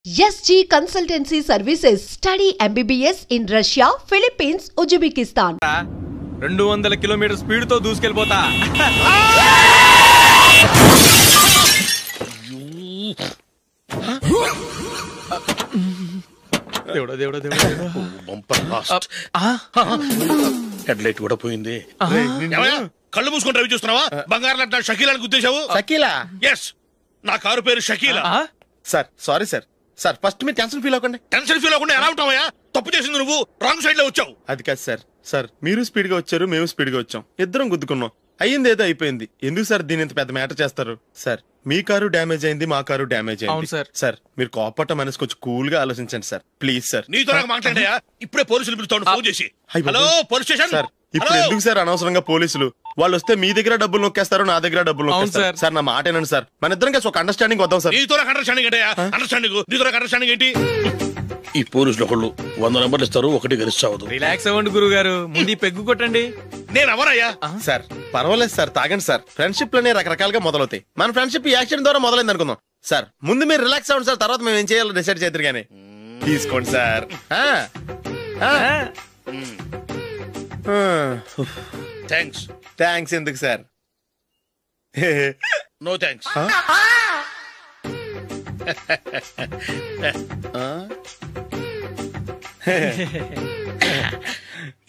SG Consultancy Services. Study MBBS in Russia, Philippines, Uzbekistan. 200 kilometre speed తో దూసుకెళ్ళిపోతా. దేవుడా దేవుడా దేవుడా బంపర్ లాస్ట్. హెడ్ లైట్ కూడా పోయింది. కళ్ళు మూసుకొని రవి చూస్తున్నావా? బంగారం లాంటి షకీలాని గుద్దేశావు. షకీలా? ఎస్, నా కారు పేరు Shakeela. Sir sorry sir. Sir first మీరు టెన్షన్ ఫీల్ అవ్వకండి. టెన్షన్ ఫీల్ అవ్వకుండా ఎలా ఉంటావా? తప్పు చేసింది నువ్వు, రాంగ్ సైడ్ లో వచ్చావు. అది కాదు సార్. సార్ మీరు స్పీడ్ గా వచ్చారు, మేము స్పీడ్ గా వచ్చాం, ఇద్దరం గుద్దుకున్నాం. అయ్యింది ఏదో అయిపోయింది. ఎందుకు సార్ దీని ఇంత పెద్ద మ్యాటర్ చేస్తారు? సార్ మీ కారు డ్యామేజ్ అయింది, మా కారు డ్యామేజ్ అయింది. సార్ మీరు కోపట్ట మనసు కొంచెం కూల్ గా ఆలోచించండి సార్, ప్లీజ్ సార్. నీతో నాకు మాట్లాడాయా? ఇప్పుడే పోలీసులు పిలుస్తాను, ఫోన్ చేసి. Hello police station. సార్ ఇప్పుడు ఎందుకు సార్ అనవసరంగా పోలీసులు? వాళ్ళు వస్తే మీ దగ్గర డబ్బులు నొక్కేస్తారు, నా దగ్గర డబ్బులు నొక్కేస్తారు. సార్ నా మాట ఏనండి సార్, మన ఇద్దరం కలిసి ఒక అండర్స్టాండింగ్ వద్దాం సార్. నీతో నాకు అండర్స్టాండింగ్ ఏంటయ్యా? అండర్స్టాండింగ్ నీతో నాకు అండర్స్టాండింగ్ ఏంటి? ఈ పోలీసులు ఒకళ్ళు 100 నెంబర్లు ఇస్తారు, ఒకటి గెలుస్తావదు. రిలాక్స్ అవ్వండి గురువు గారు, ముందు పెగ్గు కొట్టండి. నేను ఎవరయ్యా? సార్ పర్వాలేదు సార్, తాగండి సార్. ఫ్రెండ్షిప్ లోనే రకరకాలుగా మొదలవుతాయి. మన ఫ్రెండ్షిప్ ఈ యాక్సిడెంట్ ద్వారా మొదలైంది అనుకుందాం. సార్ ముందు మీరు రిలాక్స్ అవ్వండి సార్, తర్వాత మేము ఏం చేయాలో డిసైడ్ చేద్దరు గానీ. తీసుకోండి సార్. థ్యాంక్స్. థ్యాంక్స్ ఎందుకు సార్? No thanks.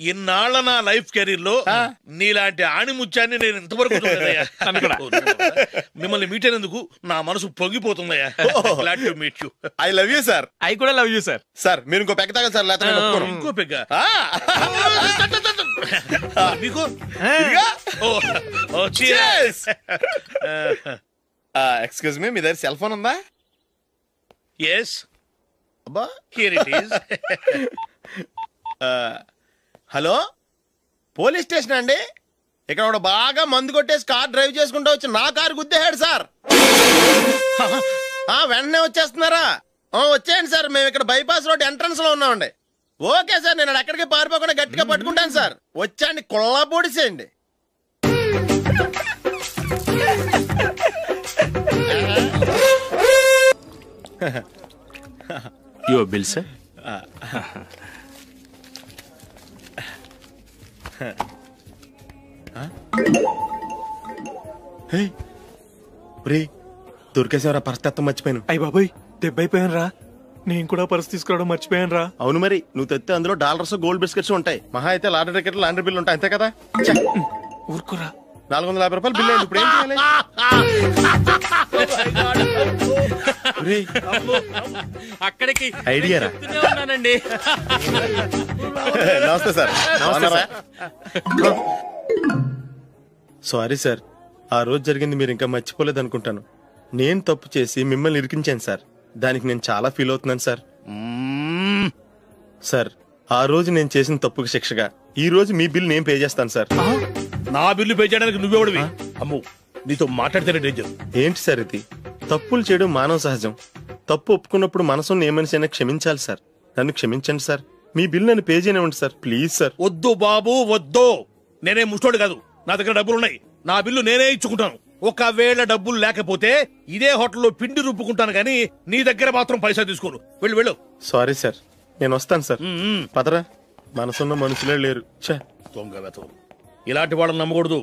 ఇన్నాళ్ళ నా లైఫ్ కెరీర్ లో నీలాంటి ఆణిముత్యాన్ని నేను ఇంతవరకు చూడలేదయ్యా. మిమ్మల్ని మీట్ అయినందుకు నా మనసు పొంగిపోతుందయ్యా. Glad to meet you. I love you sir. I కూడా లవ్ యూ సార్. సార్ మీరు ఇంకో పెగ్గ తాగండి సార్, లేకపోతే ఇంకో పెగ్గ మీకు. ఎక్స్క్యూజ్ మీ, మీ దగ్గర సెల్ ఫోన్ ఉందా? ఎస్, అబ్బా here it is. Hello, police station అండి. ఇక్కడ ఒక బాగా మందు కొట్టేసి కార్ డ్రైవ్ చేసుకుంటూ వచ్చి నా కారు గుద్దేశాడు సార్. వెంటనే వచ్చేస్తున్నారా? వచ్చేయండి సార్, మేము ఇక్కడ బైపాస్ రోడ్ ఎంట్రన్స్ లో ఉన్నామండి. ఓకే సార్, నేను ఎక్కడికి పారిపోకుండా గట్టిగా పట్టుకుంటాను సార్. వచ్చాండి, కుళ్ళ పొడిసేయండి. Your bill, sir. దొరికేసేవరా? పరిస్థితి మర్చిపోయాను. అయ్య బాబాయ్, దెబ్బైపోయాను రా. నేను కూడా పర్స్ తీసుకురావడం మర్చిపోయాను రా. అవును మరి, నువ్వు తెస్తే అందులో డాలర్స్, గోల్డ్ బిస్కెట్స్ ఉంటాయి. మహా అయితే లాటరీ టికెట్, లాండ్రీ బిల్లు ఉంటాయి, అంతే కదా? ఊరుకోరా. 450 రూపాయలు బిల్లు అయింది. ఇప్పుడు ఏం చేయాలి? అక్కడికి ఐడియా రా. ఉన్నానండి. నమస్తే సార్. సారీ సార్, ఆ రోజు జరిగింది మీరు ఇంకా మర్చిపోలేదు అనుకుంటాను. నేను తప్పు చేసి మిమ్మల్ని ఇరికించాను సార్. దానికి నేను చాలా ఫీల్ అవుతున్నాను సార్. సార్ ఆ రోజు నేను చేసిన తప్పుకి శిక్షగా ఈ రోజు మీ బిల్ నేను పే చేస్తాను సార్. నా బిల్లు పే చేయడానికి నువ్వెవడివి? అమ్మో, నీతో మాట్లాడితేనే డేంజర్. ఏంటి సార్ ఇది? తప్పులు చేయడం మానవ సహజం. తప్పు ఒప్పుకున్నప్పుడు మనసుని ఏ మనిషి అయినా క్షమించాలి సార్. నన్ను క్షమించండి సార్. మీ బిల్ నన్ను పే చేయనివ్వండి సార్, ప్లీజ్ సార్. వద్దు బాబు, వద్దు. నేనే ముష్టోడు కాదు, నా దగ్గర డబ్బులున్నాయి. నా బిల్లు నేనే ఇచ్చుకుంటాను. ఒకవేళ డబ్బులు లేకపోతే ఇదే హోటల్లో పిండి రుబ్బుకుంటాను, కానీ నీ దగ్గర మాత్రం పైసా తీసుకోను. వెళ్ళు వెళ్ళు. సారీ సార్, నేను వస్తాను సార్. పదరా, మనసున్న మనుషులే లేరు. దొంగ వెతవు. ఇలాంటి వాళ్ళని నమ్మకూడదు.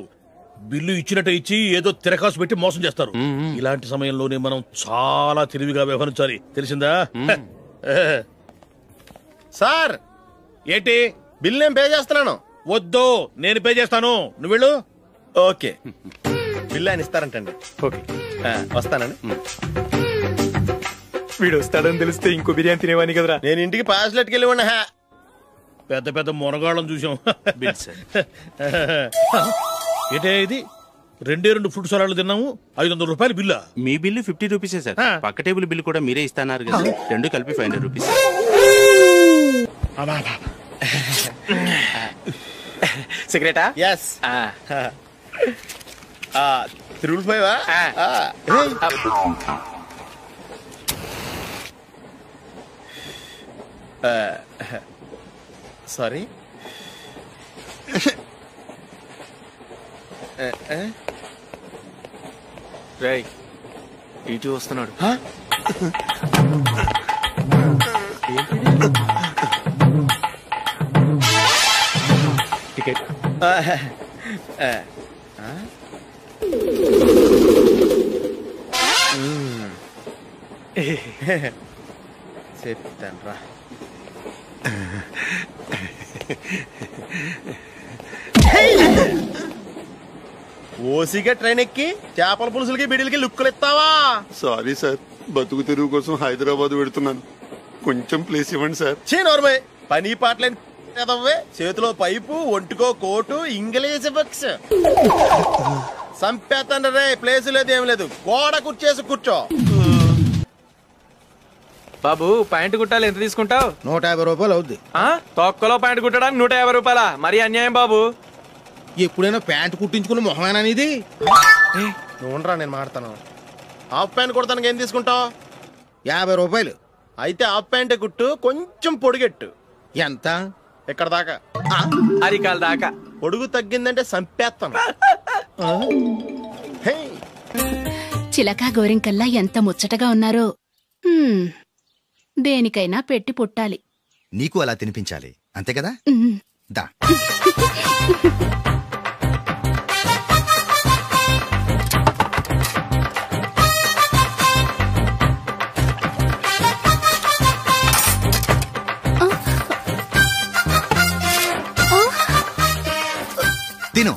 బిల్లు ఇచ్చినట్టు ఇచ్చి ఏదో తిరకాసు పెట్టి మోసం చేస్తారు. ఇలాంటి సమయంలోనే మనం చాలా తెలివిగా వ్యవహరించాలి, తెలిసిందా? సార్ ఏంటి? బిల్ నేను పే చేస్తున్నాను. వద్దు, నేను పే చేస్తాను, నువ్వు వెళ్ళు. ఓకే, బిల్ ఆయన ఇస్తారంటండి. ఓకే, వస్తానండి. వీడు వస్తాడని తెలిస్తే ఇంకో బిర్యానీ తినేవాని కదరా. నేను ఇంటికి పాస్లెట్కి వెళ్ళి ఉన్నా. పెద్ద పెద్ద మునగాళ్ళం చూసాం. ఏంటే ఇది? 2 ఫ్రూట్ సలాడ్లు తిన్నాము, 500 రూపాయలు బిల్లా? మీ బిల్లు 50 రూపీసే సార్. పక్క టేబుల్ బిల్లు కూడా మీరే ఇస్తాన్నారు కదా, రెండు కలిపి 500 రూపీస్. సిగరెటా? ఎస్. 355. సారీ. రేయ్, ఇటు వస్తున్నాడు. చెప్తాను రా. ఓసిగా ట్రైన్ ఎక్కి చేపల పులుసులకి బిడిలకి లుక్కులు ఇస్తావా? సారీ సార్, బతుకు తెరువు కోసం హైదరాబాద్ పెడుతున్నాను, కొంచెం ప్లేస్ ఇవ్వండి సార్. నోర్మై పని పాటలేని చేతిలో పైపు, ఒంటికో కోటు, ఇంగ్లీష్ బుక్స్. సంపేతండ్రి రే, ప్లేస్ లేదు ఏం లేదు, గోడ కుర్చేసి కూర్చో. బాబు ప్యాంటు కుట్టాలి, ఎంత తీసుకుంటావు? 150 రూపాయలు అవుద్ది. తొక్కలో ప్యాంటు కుట్టడానికి 150 రూపాయల? మరి అన్యాయం బాబు. ఎప్పుడైనా ప్యాంటు కుట్టించుకున్న మొహమేనా ఇది? నువ్వురా, నేను మాడతాను. హాఫ్ ప్యాంట్ కుడతానికి ఏం తీసుకుంటావు? 50 రూపాయలు. అయితే హాఫ్ ప్యాంటే కుట్టు, కొంచెం పొడిగెట్టు. ఎంత? ఎక్కడ దాకా? అరికాల దాకా. పొడుగు తగ్గిందంటే సంపేస్తాను. చిలకా గోరింకల్లా ఎంత ముచ్చటగా ఉన్నారో. దేనికైనా పెట్టి పుట్టాలి. నీకు అలా తినిపించాలి, అంతే కదా? దా. తిను.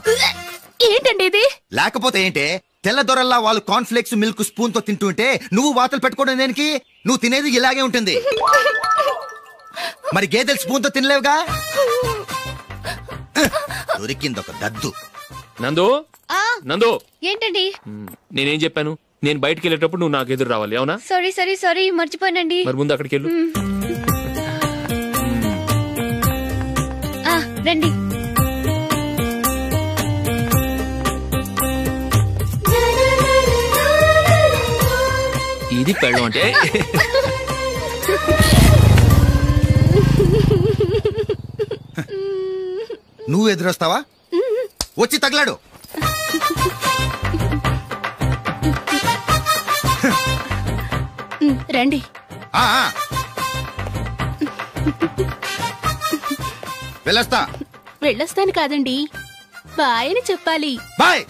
ఏంటండి ఇది? లేకపోతే ఏంటే, తెల్ల దొరల్లా వాళ్ళు కార్న్ఫ్లేక్స్ మిల్క్ స్పూన్ తో తింటుంటే నువ్వు వాతలు పెట్టుకోవడం దేనికి? నువ్వు తినేది ఇలాగే ఉంటుంది. మరి గేదెలు స్పూన్ తో తినలేవుగా. దొరికిందొక దద్దు. నందు, నందు, ఏంటండి? నేనేం చెప్పాను? నేను బయటికి వెళ్ళేటప్పుడు నువ్వు నాకు ఎదురు రావాలి, అవునా? సారీ మర్చిపోయానండి. మరి ముందు అక్కడికి వెళ్ళు. రండి. ఇది పెళ్ళం అంటే. నువ్వు ఎదురొస్తావా? వచ్చి తగలాడు. రండి. వెళ్ళొస్తాను కాదండి, బాయ్ అని చెప్పాలి. బాయ్.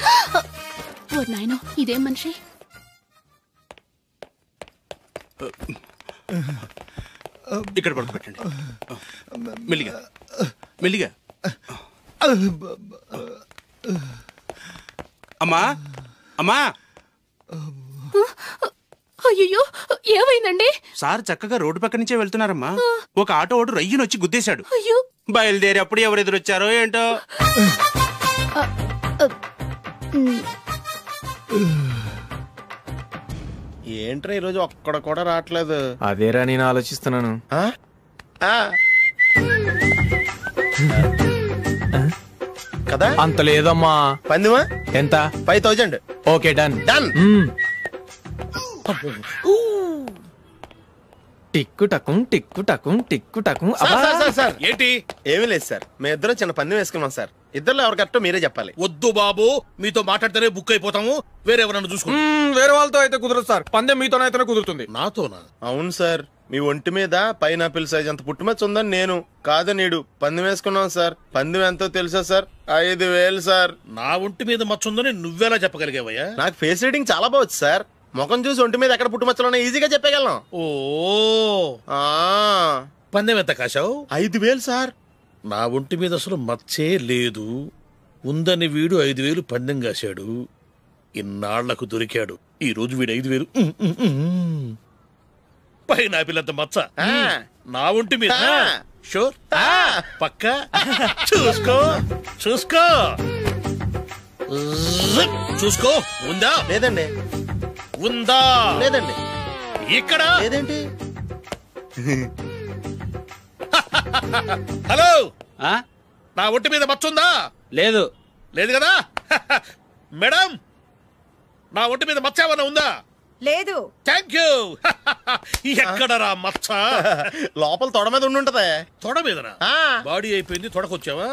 ఓ నాయనో, ఇదేం మనిషి. ఇక్కడ పడుకోబెట్టండి. మెల్లిగా మెల్లిగా. అమ్మా అమ్మా. అయ్యో, ఏమైందండి? సార్ చక్కగా రోడ్డు పక్క నుంచే వెళ్తున్నారమ్మా. ఒక ఆటో ఓడు రయ్యను వచ్చి గుద్దేశాడు. అయ్యో. బయలుదేరి అప్పుడు ఎవరు ఎదురొచ్చారో ఏంటో. ఏంట్రా ఈరోజు ఒక్కడ కూడా రావట్లేదు? అదేరా నేను ఆలోచిస్తున్నాను. కదా అంత లేదమ్మా. పందిమా ఎంత? 5000. Okay, done. టిక్కు టకుం టిక్కు టకుం టిక్కు టకుం. సార్ ఏంటి? ఏమీ లేదు సార్, మేము ఇద్దరం చిన్న పందెం వేసుకున్నాం సార్. ఇద్దరులో ఎవరు కరెక్టో మీరే చెప్పాలి. వద్దు బాబు, మీతో మాట్లాడితేనే బుక్ అయిపోతాము. వేరెవరన్నా చూసుకుంటాం. వేరే వాళ్ళతో అయితే కుదరదు సార్, పందెం మీతోనైతేనే కుదురుతుంది. నాతోనా? అవును సార్, మీ ఒంటి మీద పైనాపిల్ సైజ్ అంత పుట్టుమచ్చ ఉందని నేను కాదు నీడు పందెం వేసుకున్నాం సార్. పందెం ఎంతో తెలుసా సార్? 5000 సార్. నా ఒంటి మీద మచ్చ ఉందని నువ్వెలా చెప్పగలిగావయ్యా? నాకు ఫేస్ రీడింగ్ చాలా బాగుంది సార్. ముఖం చూసి ఒంటి మీద ఎక్కడ పుట్టుమచ్చలో ఈజీగా చెప్పగలను. ఓ, పందెం ఎంత కాశావు? 5000 సార్. నా ఒంటి మీద అసలు మచ్చే లేదు. ఉందని వీడు 5000 పందెం కాశాడు. ఇన్నాళ్లకు దొరికాడు. ఈ రోజు వీడు 5000. పైన పిల్లంత మచ్చ నా ఒంటి మీద. షూర్, పక్క. చూసుకో చూసుకో చూసుకో. ఉందా? లేదండి. ఉందా? లేదండి. ఇక్కడ లేదేంటి? హలో, నా ఒంటి మీద మచ్చ ఉందా? లేదు. లేదు కదా? మేడం, నా ఒంటి మీద మచ్చ ఏమన్నా ఉందా? లేదు. Thank you. ఎక్కడరా మచ్చ? లోపల తొడ మీద ఉండుంటదే. తొడ మీదనా? బాడీ అయిపోయింది, తొడకొచ్చావా?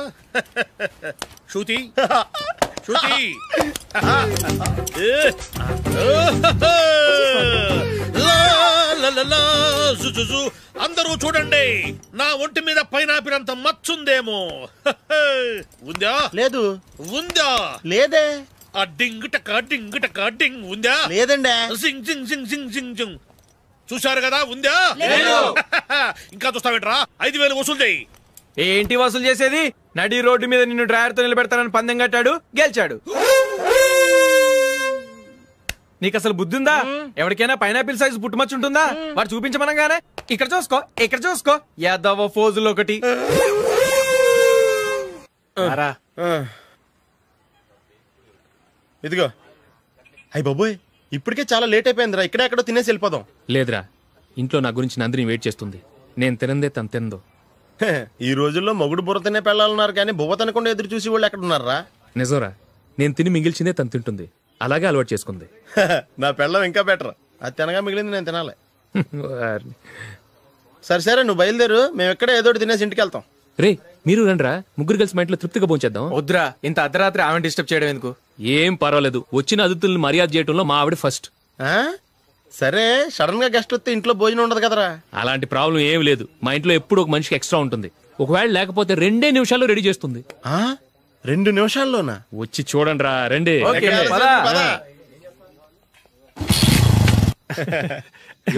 శృతి శృతి. లా, లా, లలలలా, జుజుజు. అందరూ చూడండి, నా ఒంటి మీద పైనాపిల్ అంత మచ్చుందేమో. ఉందా? లేదు. ఉందా? లేదే. ఆ డింగ్ టక డింగ్ ఉందా? లేదండి. సింగ్ సింగ్ సింగ్ సింగ్ సింగ్ సింగ్. చూశారు కదా, ఉందా? ఇంకా చూస్తావేంట్రా? 5,000 వసూలు చేయి. ఏంటి వసూలు చేసేది? నడి రోడ్డు మీద నిన్ను డ్రైవర్ తో నిలబెడతానని పందెం కట్టాడు, గెలిచాడు. నీకు అసలు బుద్ధి ఉందా? ఎవరికైనా పైనాపిల్ సైజ్ పుట్టుమచ్చు ఉంటుందా? వాడు చూపించమనగానే ఇక్కడ చూసుకో యాదవ ఫోజులు ఒకటి. ఇదిగో. అయ్య బాబోయ్, ఇప్పటికే చాలా లేట్ అయిపోయిందిరా. ఇక్కడే ఎక్కడో తినేసి వెళ్ళిపోదాం. లేదురా, ఇంట్లో నా గురించి నందిని వెయిట్ చేస్తుంది. నేను తినందే తను తిందో. ఈ రోజుల్లో మొగుడు బుర్ర తినే పెళ్ళాలన్నారు కానీ బువ్వ తినకుండా ఎదురు చూసి వాళ్ళు ఎక్కడ ఉన్నారా? నిజంరా, నేను తిని మిగిల్చిందే తను తింటుంది. అలాగే అలవాటు చేసుకుంది. నా పెళ్ళం ఇంకా బెటర్. అది తినగా మిగిలింది నేను తినాలి. సరే నువ్వు బయలుదేరు, మేము ఎక్కడ ఏదో తినేసి ఇంటికి వెళ్తాం. రే, మీరు రండిరా, ముగ్గురు కలిసి మా ఇంట్లో తృప్తిగా పోంచేద్దాం. వద్దురా, ఇంత అర్ధరాత్రి ఆమె డిస్టర్బ్ చేయడం ఎందుకు? ఏం పర్వాలేదు, వచ్చిన అతిథుల్ని మర్యాద చేయడంలో మా ఆవిడ ఫస్ట్. సరే, సడన్ గా గెస్ట్ వస్తే ఇంట్లో భోజనం ఉండదు కదరా? అలాంటి ప్రాబ్లం ఏమి లేదు. మా ఇంట్లో ఎప్పుడు ఒక మనిషికి ఎక్స్ట్రా ఉంటుంది. ఒకవేళ లేకపోతే 2 నిమిషాల్లో రెడీ చేస్తుంది. 2 నిమిషాల్లోనా? వచ్చి చూడండి రా, రండి.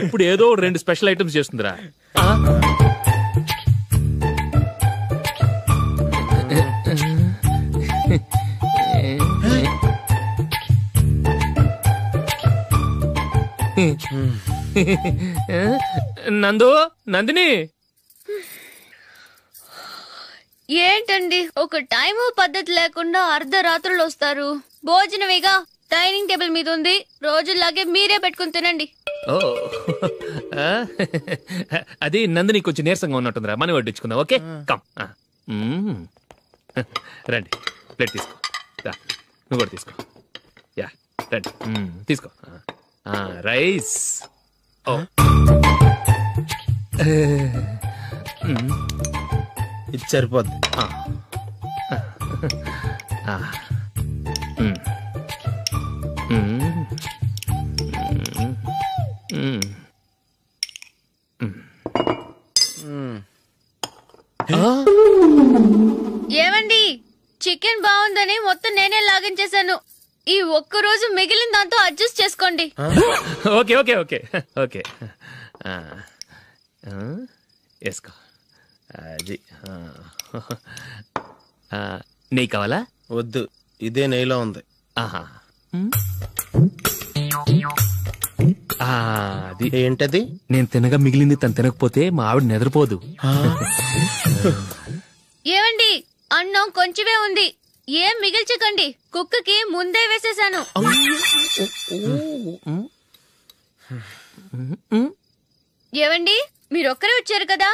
ఇప్పుడు ఏదో 2 స్పెషల్ ఐటమ్స్ చేస్తుందిరా. నందిని, ఏంటండి ఒక టైము పద్ధతి లేకుండా అర్ధరాత్రులు వస్తారు? భోజనమేగా డైనింగ్ టేబుల్ మీద ఉంది, రోజుల్లాగే మీరే పెట్టుకుని తినండి. అది నందిని కొంచెం నీరసంగా ఉన్నట్టుందిరా, మనం వడ్డించుకుందాం. Okay, come. రండి, ప్లేట్ తీసుకో. నువ్వు కూడా తీసుకో. యా, రండి, తీసుకో. రైస్. ఇది సరిపోద్ది. ఏమండి, చికెన్ బాగుందని మొత్తం నేనే లాగించేశాను. ఈ ఒక్కరోజు మిగిలిన దాంతో అడ్జస్ట్ చేసుకోండి. ఓకే ఓకే ఓకే ఓకే, వేసుకో. అది నెయ్యి కావాలా? వద్దు, ఇదే నెయ్యిలో ఉంది. ఆహా, అది ఏంటది? నేను తినగా మిగిలింది తను తినకపోతే మా ఆవిడ నిద్రపోదు. ఏమండి, అన్నం కొంచెమే ఉంది, ఏం మిగిల్చకండి. కుక్కకి ముందే వేసేసాను. ఏవండి, మీరొక్కరే వచ్చారు కదా,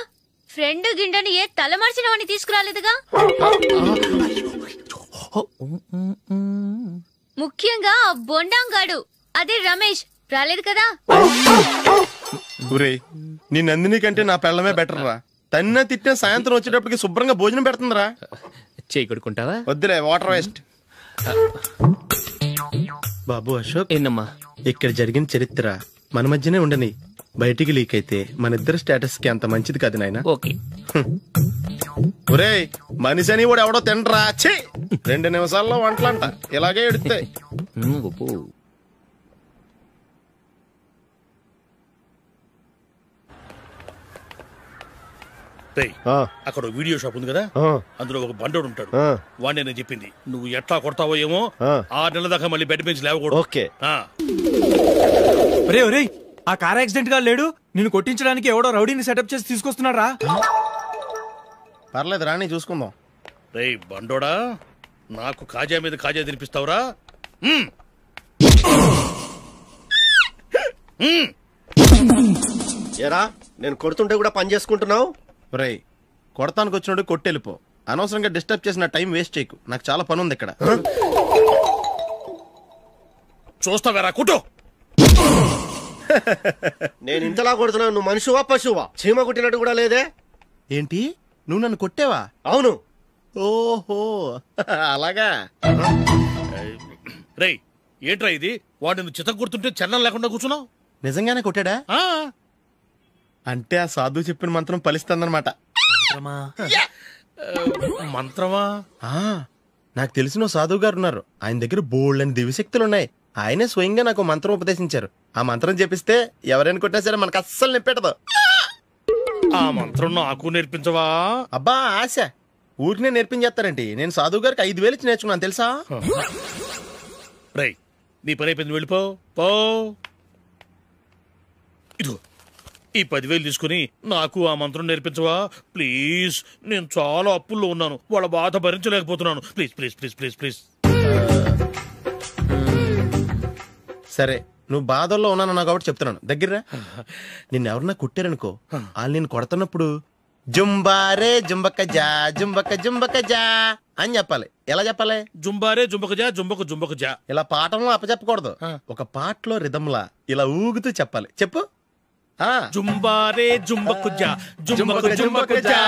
ఫ్రెండ్ గిండెని ఏ తలమార్చిన వాడిని తీసుకురాలేదుగా? ముఖ్యంగా బొండాంగాడు, అదే రమేష్ రాలేదు కదా? నీ నందిని కంటే నా పెళ్ళమే బెటర్ రా. తన్న తిట్టిన సాయంత్రం వచ్చేటప్పటికి శుభ్రంగా భోజనం పెడుతుందిరా. చేయి కొడుకుంటావా? వద్దులే, వాటర్ వేస్ట్. బాబు అశోక్, ఏంటమ్మా ఇక్కడ జరిగిన చరిత్ర మన మధ్యనే ఉండని, బయటికి లీక్ అయితే మన ఇద్దరు స్టేటస్ కి అంత మంచిది కాదు నాయన. ఓకే. ఒరేయ్, మనిషి అని కూడా ఎవడో తినరా. 2 నిమిషాల్లో వంటలంట ఇలాగే ఎడితే. అక్కడ వీడియో షాప్ ఉంది కదా, అందులో ఒక బండోడు ఉంటాడు. వాడిని నేను చెప్పింది, నువ్వు ఎట్లా కొడతావో ఏమో, 6 నెలల దాకా మళ్ళీ బెడ్ బెంచ్ లేవకూడదు. ఓకే. ఆ కార్ యాక్సిడెంట్ గా లేడు, నిన్ను కొట్టించడానికి ఎవడో రౌడీని సెటప్ చేసి తీసుకొస్తున్నారా? పర్లేదు రాని, చూసుకుందాం. రేయ్ బండోడా, నాకు కాజా మీద కాజా తినిపిస్తావురా? ఎరా, నేను కొడుతుంటే కూడా పని చేసుకుంటున్నావు? రేయ్, కొడతానికి వచ్చినట్టు కొట్టెళ్ళిపో. అనవసరంగా డిస్టర్బ్ చేసిన టైం వేస్ట్ చేయకు, నాకు చాలా పని ఉంది ఇక్కడ. చూస్తావేరా కుట్టు. నేను ఇంతలా కొడుతున్నావు, నువ్వు మనుషువా పశువా? చీమ కొట్టినట్టు కూడా లేదే. ఏంటి, నువ్వు నన్ను కొట్టావా? అవును. ఓహో, అలాగా. రేయ్, ఏంట్రా ఇది? వాడు నువ్వు చిత్త కొడుతుంటే చలనం లేకుండా కూర్చున్నావు. నిజంగానే కొట్టాడా? అంటే ఆ సాధువు చెప్పిన మంత్రం ఫలిస్తుందన్నమాట. మంత్రమా? నాకు తెలిసిన సాధువు గారు ఉన్నారు. ఆయన దగ్గర బోల్డని దివ్యశక్తులు ఉన్నాయి. ఆయనే స్వయంగా నాకు మంత్రం ఉపదేశించారు. ఆ మంత్రం చెప్పిస్తే ఎవరైనా కొట్టినా సరే మనకు అస్సలు నిప్పెట్టదు. ఆ మంత్రం నాకు నేర్పించవా? అబ్బా ఆశ, ఊరినే నేర్పించేస్తారండి. నేను సాధువు గారికి 5,000 ఇచ్చి నేర్చుకున్నాను తెలుసా. రై, నీ పని అయిపోయింది, వెళ్ళిపో. పో. ఇదిగో ఈ 10,000 తీసుకుని నాకు ఆ మంత్రం నేర్పించవా ప్లీజ్? నేను చాలా అప్పుల్లో ఉన్నాను, వాళ్ళ బాధ భరించలేకపోతున్నాను. Please please please please please. సరే, నువ్వు బాధల్లో ఉన్నాను నాకు కాబట్టి చెప్తున్నాను. దగ్గర నిన్ను ఎవరన్నా కొట్టారనుకో, వాళ్ళు నేను కొడుతున్నప్పుడు జుంబారే జుంబక జా జుంబక జుంబక జా అని చెప్పాలి. ఎలా చెప్పాలి? జుంబారే జుంబక జా జుంబక జుంబక జా. ఇలా పాఠంలో అప్పచెప్పకూడదు. ఒక పాటలో రిధంలా ఇలా ఊగుతూ చెప్పాలి. చెప్పు. జుంబారే జుంబకు జా జుంబకు జుంబకు జా.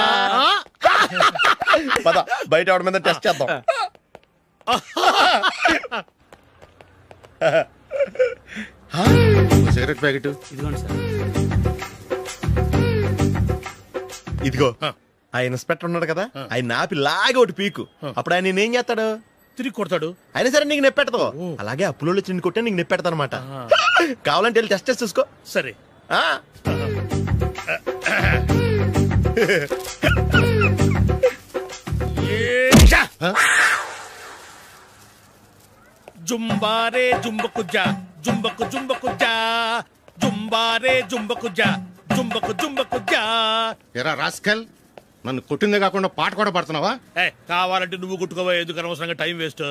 పద బయట ఆవిడ మీద టెస్ట్ చేద్దాం. సిగరెట్ ప్యాకెట్ ఇదిగోండి సార్. ఇదిగో ఆ ఇన్స్పెక్టర్ ఉన్నాడు కదా, ఆయన ఆపి లాగా ఒకటి పీకు. అప్పుడు ఆయన నేనేం చేస్తాడు? తిరిగి కొడతాడు. అయినా సరే నీకు నెప్పెడతావు. అలాగే అప్పులో చిన్న కొట్టే నీకు నెప్పెడతా అనమాట. కావాలంటే వెళ్ళి టెస్ట్ చేసి చూసుకో. సరే. జుంబారే జుంబకు జా జుంబకు జుంబకు జా జుంబారే జుంబకు జా జుంబకు జుంబకు జా. ఎరా రాస్కల్, నన్ను కొట్టిందే కాకుండా పాట కూడా పడుతున్నావా? కావాలంటే నువ్వు కొట్టుకోవా, ఎందుకు అనవసరంగా టైం వేస్ట్.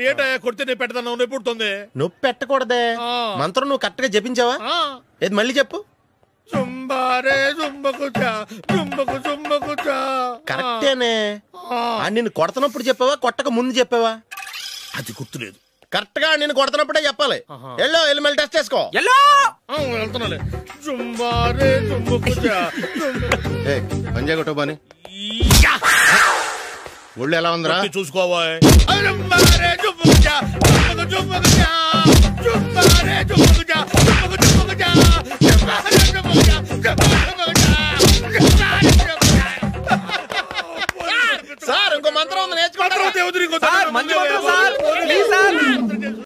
ఏంటో కొడితే నేను పెడతాను, నొప్పి పుడుతుంది. నొప్పి పెట్టకూడదే. మంత్రం నువ్వు కరెక్ట్ గా జపించావా? ఏది మళ్ళీ చెప్పు. జుంబారే జుంబకు జా జుంబకు జుంబకు జా. కరెక్టేనే. నిన్ను కొడుతున్నప్పుడు చెప్పావా, కొట్టక ముందు చెప్పావా? అది గుర్తులేదు. కరెక్ట్ గా నేను కొడుతున్నప్పుడే చెప్పాలి. ఎల్లో వెళ్ళి మళ్ళీ టెస్ట్ చేసుకో. వెళ్తున్నాలే. జుంబారే జుంబకు జా. పంజా కొట్టబాని ఒళ్ళు ఎలా ఉందిరా చూసుకోవా. జుంబారే జుంబకు జా జుంబకు జుంబకు జా జుంబారే జుంబకు జా